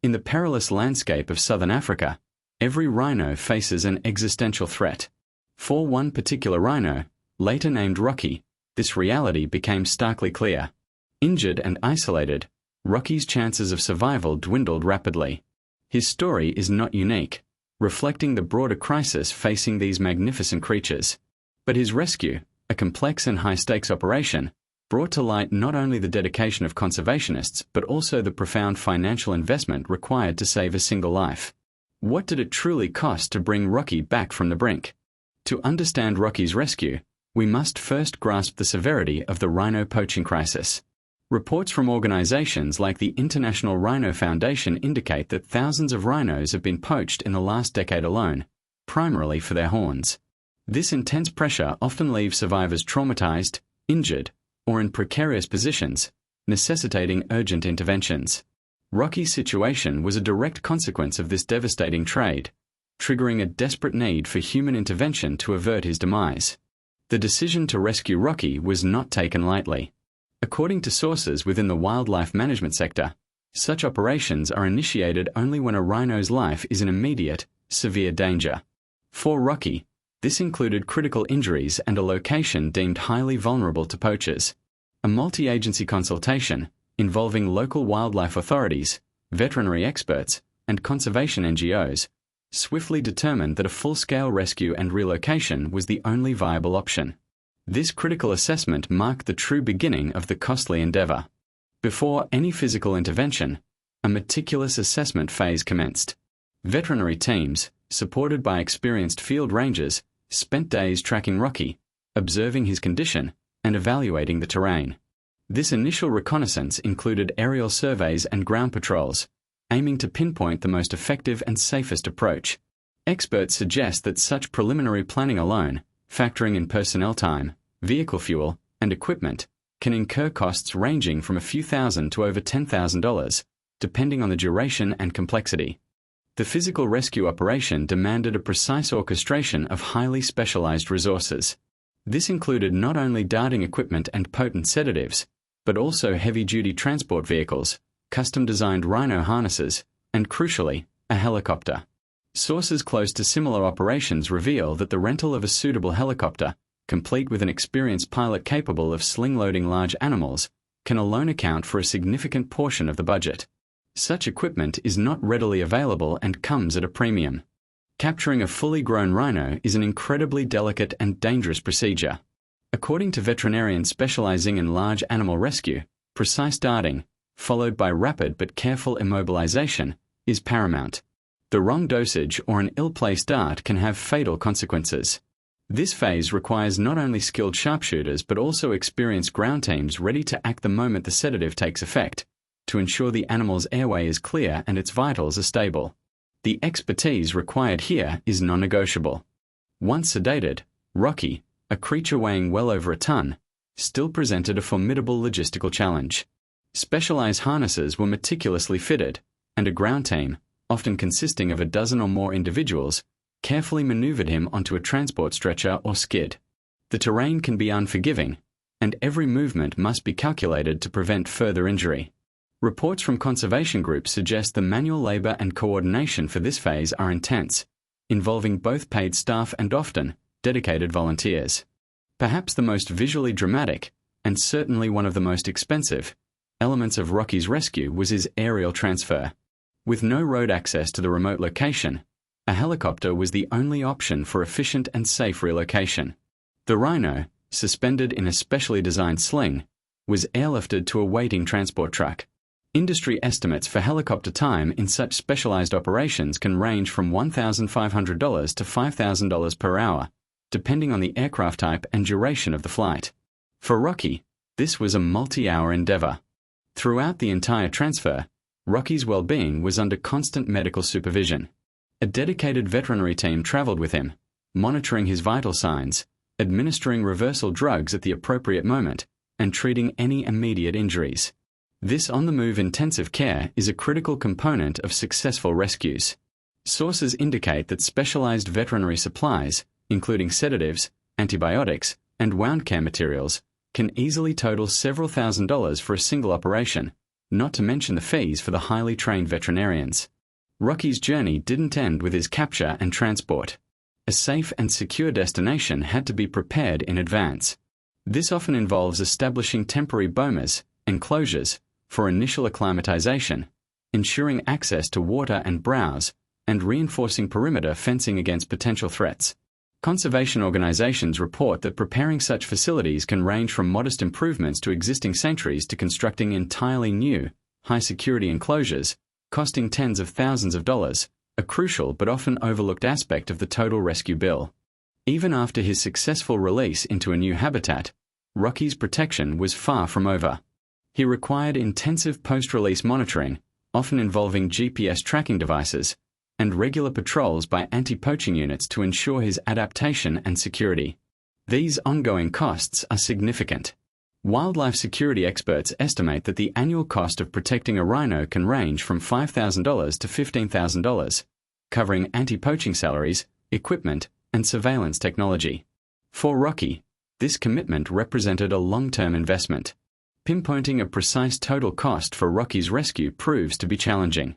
In the perilous landscape of southern Africa, every rhino faces an existential threat. For one particular rhino, later named Rocky, this reality became starkly clear. Injured and isolated, Rocky's chances of survival dwindled rapidly. His story is not unique, reflecting the broader crisis facing these magnificent creatures. But his rescue, a complex and high-stakes operation, brought to light not only the dedication of conservationists but also the profound financial investment required to save a single life. What did it truly cost to bring Rocky back from the brink? To understand Rocky's rescue, we must first grasp the severity of the rhino poaching crisis. Reports from organizations like the International Rhino Foundation indicate that thousands of rhinos have been poached in the last decade alone, primarily for their horns. This intense pressure often leaves survivors traumatized, injured, or in precarious positions, necessitating urgent interventions. Rocky's situation was a direct consequence of this devastating trade, triggering a desperate need for human intervention to avert his demise. The decision to rescue Rocky was not taken lightly. According to sources within the wildlife management sector, such operations are initiated only when a rhino's life is in immediate, severe danger. For Rocky, this included critical injuries and a location deemed highly vulnerable to poachers. A multi-agency consultation, involving local wildlife authorities, veterinary experts, and conservation NGOs, swiftly determined that a full-scale rescue and relocation was the only viable option. This critical assessment marked the true beginning of the costly endeavor. Before any physical intervention, a meticulous assessment phase commenced. Veterinary teams, supported by experienced field rangers, spent days tracking Rocky, observing his condition, and evaluating the terrain. This initial reconnaissance included aerial surveys and ground patrols, aiming to pinpoint the most effective and safest approach. Experts suggest that such preliminary planning alone, factoring in personnel time, vehicle fuel, and equipment, can incur costs ranging from a few thousand to over $10,000, depending on the duration and complexity. The physical rescue operation demanded a precise orchestration of highly specialized resources. This included not only darting equipment and potent sedatives, but also heavy-duty transport vehicles, custom-designed rhino harnesses, and crucially, a helicopter. Sources close to similar operations reveal that the rental of a suitable helicopter, complete with an experienced pilot capable of sling-loading large animals, can alone account for a significant portion of the budget. Such equipment is not readily available and comes at a premium. Capturing a fully grown rhino is an incredibly delicate and dangerous procedure. According to veterinarians specializing in large animal rescue, precise darting, followed by rapid but careful immobilization, is paramount. The wrong dosage or an ill-placed dart can have fatal consequences. This phase requires not only skilled sharpshooters but also experienced ground teams ready to act the moment the sedative takes effect, to ensure the animal's airway is clear and its vitals are stable. The expertise required here is non-negotiable. Once sedated, Rocky, a creature weighing well over a ton, still presented a formidable logistical challenge. Specialized harnesses were meticulously fitted, and a ground team, often consisting of a dozen or more individuals, carefully maneuvered him onto a transport stretcher or skid. The terrain can be unforgiving, and every movement must be calculated to prevent further injury. Reports from conservation groups suggest the manual labor and coordination for this phase are intense, involving both paid staff and often dedicated volunteers. Perhaps the most visually dramatic, and certainly one of the most expensive, elements of Rocky's rescue was his aerial transfer. With no road access to the remote location, a helicopter was the only option for efficient and safe relocation. The Rhino, suspended in a specially designed sling, was airlifted to a waiting transport truck. Industry estimates for helicopter time in such specialized operations can range from $1,500 to $5,000 per hour, depending on the aircraft type and duration of the flight. For Rocky, this was a multi-hour endeavor. Throughout the entire transfer, Rocky's well-being was under constant medical supervision. A dedicated veterinary team traveled with him, monitoring his vital signs, administering reversal drugs at the appropriate moment, and treating any immediate injuries. This on-the-move intensive care is a critical component of successful rescues. Sources indicate that specialized veterinary supplies, including sedatives, antibiotics, and wound care materials, can easily total several $1,000s for a single operation, not to mention the fees for the highly trained veterinarians. Rocky's journey didn't end with his capture and transport. A safe and secure destination had to be prepared in advance. This often involves establishing temporary bomas, enclosures, for initial acclimatization, ensuring access to water and browse, and reinforcing perimeter fencing against potential threats. Conservation organizations report that preparing such facilities can range from modest improvements to existing sanctuaries to constructing entirely new, high-security enclosures, costing tens of thousands of dollars, a crucial but often overlooked aspect of the total rescue bill. Even after his successful release into a new habitat, Rocky's protection was far from over. He required intensive post-release monitoring, often involving GPS tracking devices, and regular patrols by anti-poaching units to ensure his adaptation and security. These ongoing costs are significant. Wildlife security experts estimate that the annual cost of protecting a rhino can range from $5,000 to $15,000, covering anti-poaching salaries, equipment, and surveillance technology. For Rocky, this commitment represented a long-term investment. Pinpointing a precise total cost for Rocky's rescue proves to be challenging.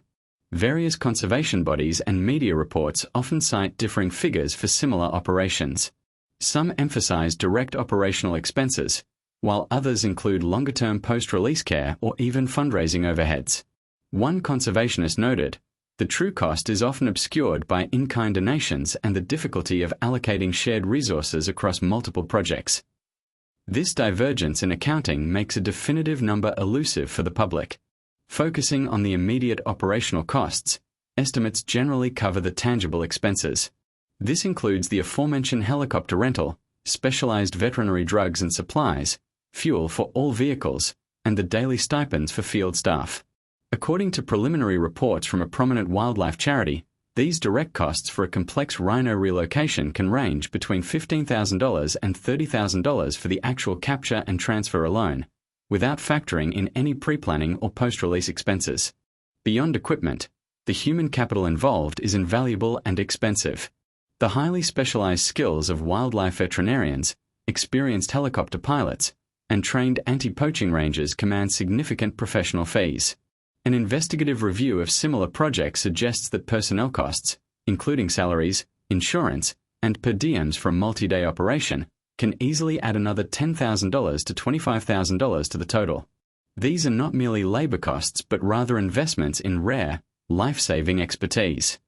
Various conservation bodies and media reports often cite differing figures for similar operations. Some emphasize direct operational expenses, while others include longer-term post-release care or even fundraising overheads. One conservationist noted, "The true cost is often obscured by in-kind donations and the difficulty of allocating shared resources across multiple projects." This divergence in accounting makes a definitive number elusive for the public. Focusing on the immediate operational costs, estimates generally cover the tangible expenses. This includes the aforementioned helicopter rental, specialized veterinary drugs and supplies, fuel for all vehicles, and the daily stipends for field staff. According to preliminary reports from a prominent wildlife charity, these direct costs for a complex rhino relocation can range between $15,000 and $30,000 for the actual capture and transfer alone, without factoring in any pre-planning or post-release expenses. Beyond equipment, the human capital involved is invaluable and expensive. The highly specialized skills of wildlife veterinarians, experienced helicopter pilots, and trained anti-poaching rangers command significant professional fees. An investigative review of similar projects suggests that personnel costs, including salaries, insurance, and per diems for a multi-day operation, can easily add another $10,000 to $25,000 to the total. These are not merely labor costs but rather investments in rare, life-saving expertise.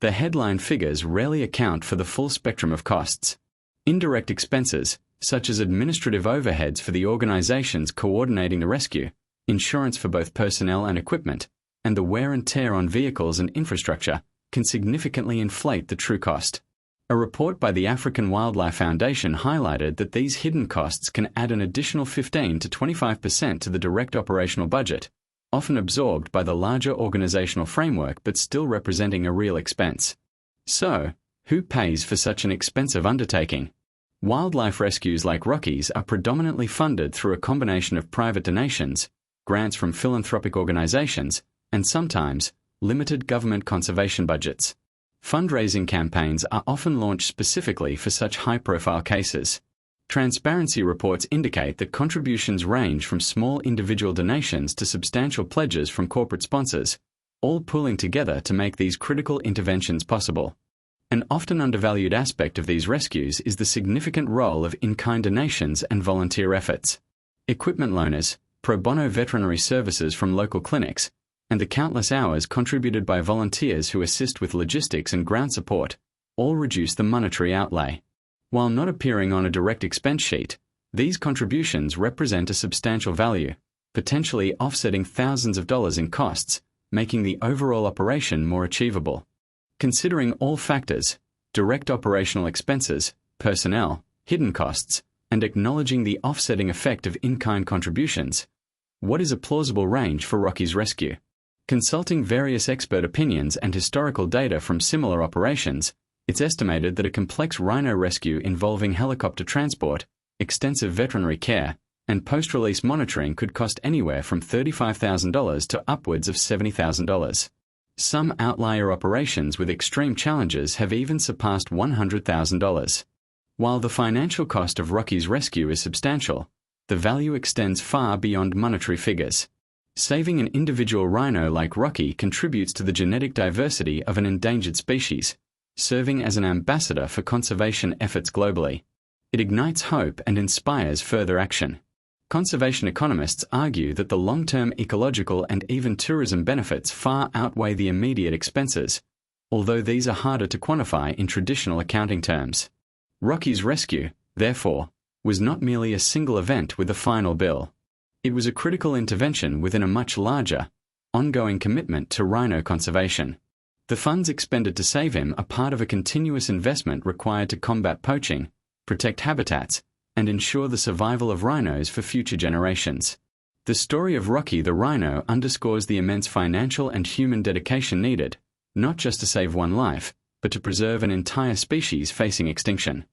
The headline figures rarely account for the full spectrum of costs. Indirect expenses, such as administrative overheads for the organizations coordinating the rescue, insurance for both personnel and equipment, and the wear and tear on vehicles and infrastructure, can significantly inflate the true cost. A report by the African Wildlife Foundation highlighted that these hidden costs can add an additional 15 to 25% to the direct operational budget, often absorbed by the larger organizational framework but still representing a real expense. So, who pays for such an expensive undertaking? Wildlife rescues like Rocky's are predominantly funded through a combination of private donations, grants from philanthropic organizations, and sometimes, limited government conservation budgets. Fundraising campaigns are often launched specifically for such high-profile cases. Transparency reports indicate that contributions range from small individual donations to substantial pledges from corporate sponsors, all pooling together to make these critical interventions possible. An often undervalued aspect of these rescues is the significant role of in-kind donations and volunteer efforts. Equipment loaners, pro bono veterinary services from local clinics, and the countless hours contributed by volunteers who assist with logistics and ground support, all reduce the monetary outlay. While not appearing on a direct expense sheet, these contributions represent a substantial value, potentially offsetting thousands of dollars in costs, making the overall operation more achievable. Considering all factors, direct operational expenses, personnel, hidden costs, and acknowledging the offsetting effect of in-kind contributions, what is a plausible range for Rocky's rescue? Consulting various expert opinions and historical data from similar operations, it's estimated that a complex rhino rescue involving helicopter transport, extensive veterinary care, and post-release monitoring could cost anywhere from $35,000 to upwards of $70,000. Some outlier operations with extreme challenges have even surpassed $100,000. While the financial cost of Rocky's rescue is substantial, the value extends far beyond monetary figures. Saving an individual rhino like Rocky contributes to the genetic diversity of an endangered species, serving as an ambassador for conservation efforts globally. It ignites hope and inspires further action. Conservation economists argue that the long-term ecological and even tourism benefits far outweigh the immediate expenses, although these are harder to quantify in traditional accounting terms. Rocky's rescue, therefore, was not merely a single event with a final bill. It was a critical intervention within a much larger, ongoing commitment to rhino conservation. The funds expended to save him are part of a continuous investment required to combat poaching, protect habitats, and ensure the survival of rhinos for future generations. The story of Rocky the rhino underscores the immense financial and human dedication needed, not just to save one life, but to preserve an entire species facing extinction.